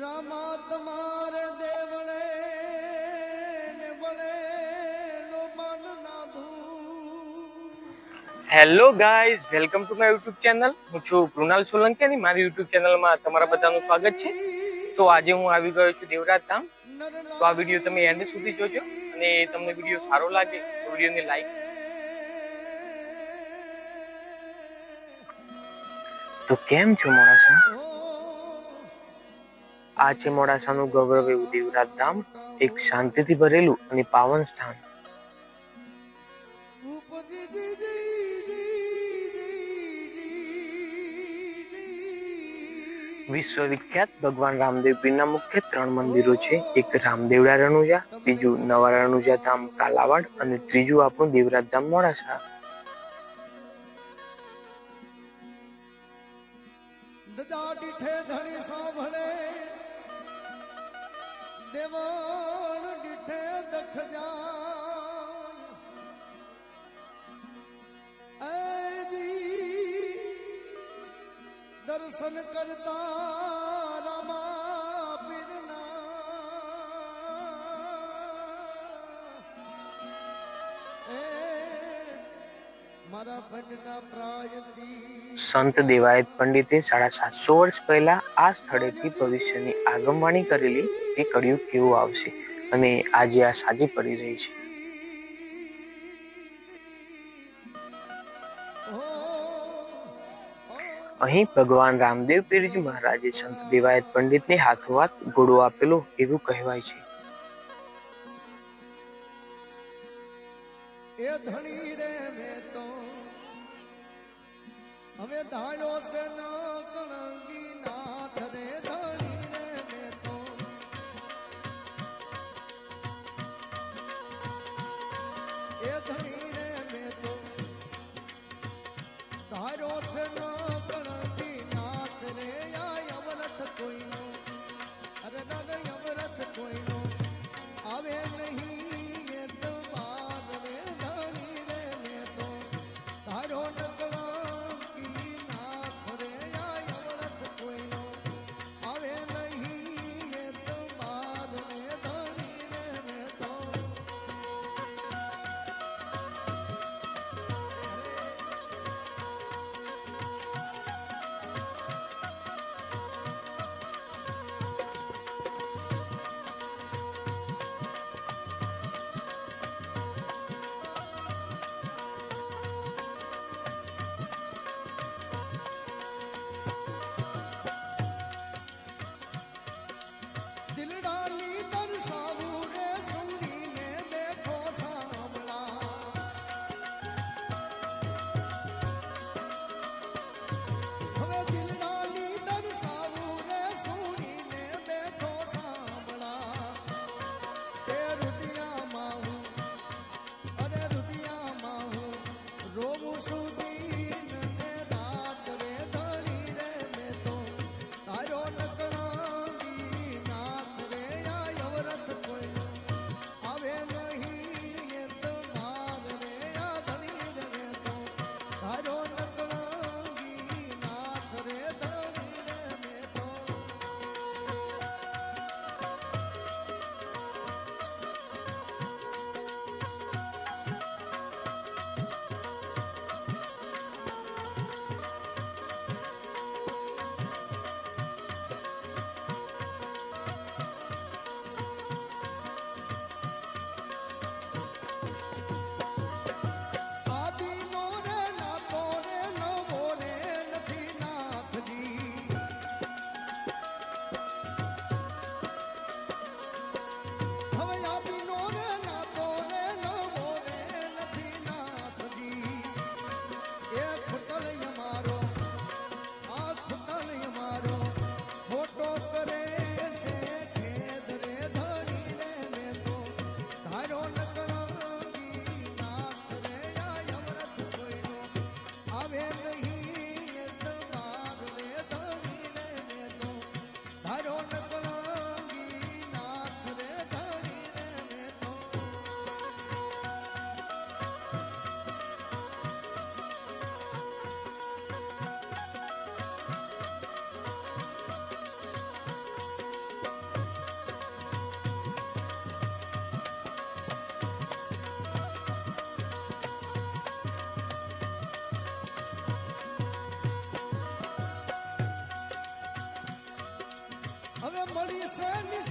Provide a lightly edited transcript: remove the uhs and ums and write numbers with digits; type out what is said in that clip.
રામા તમારે દેવળે ને વળે નો મન નાધું। Hello guys, welcome to my YouTube channel. હું છું કૃણાલ સોલંકી અને મારી યુટ્યુબ ચેનલમાં તમારા બધાનું સ્વાગત છે। તો આજે હું આવી ગયો છું દેવરાજ ધામ। તો આ વિડીયો તમે એન્ડ સુધી જોજો અને તમને વિડીયો સારો લાગે તો વિડીયોને લાઈક। તો કેમ છો મોડાસા? આ છે મોડાસાનું ગૌરવ એવું દેવરાજ ધામ, એક શાંતિથી ભરેલું અને પાવન સ્થાન। વિશ્વવિખ્યાત ભગવાન રામદેવ પીરના મુખ્ય 3 મંદિરો છે। એક રામદેવડા રણુજા, બીજું નવા રણુજા ધામ કાલાવાડ અને ત્રીજું આપણું દેવરાજ ધામ મોડાસા। દીઠે ધણી સાંભળે દેવણ દીઠે દખ જાય દર્શન કરતા રામા પીરના મારા ભટના પ્રાયથી। સંત દેવાયત પંડિતે 750 વર્ષ પહેલા આ સ્થળેથી ભવિષ્યની આગમવાણી કરેલી કે કળિયુગ કેવું આવશે અને આજે આ સાજી પડી રહી છે। અહીં ભગવાન રામદેવ પીરજી મહારાજે સંત દેવાયત પંડિતને હાથોહાથ ઘોડો આપેલો એવું કહેવાય છે। એ ધણી રે મેં તો હવે ધાયો છે ન કણંગી નાથ રે ધણી રે મેં તો એ ધણી રે મેં તો ધાર્યો છે ન કણંગી નાથ રે આ અમરથ કોઈનો અરે દાદા અમરથ કોઈનો આવે નહીં એ તો બાદ રે ધણી રે મેં તો ધાર્યો ન દિલડાની દર્શાવું રે સુરીને દેખો સાંભળા હવે દિલડાની દર્શાવું રે સુરીને દેખો સાંભળા તે રુદિયામાં હું અરે રુદિયામાં હું રોવું સુધી ને રાત રે ધણી રે મેં તો તારો છે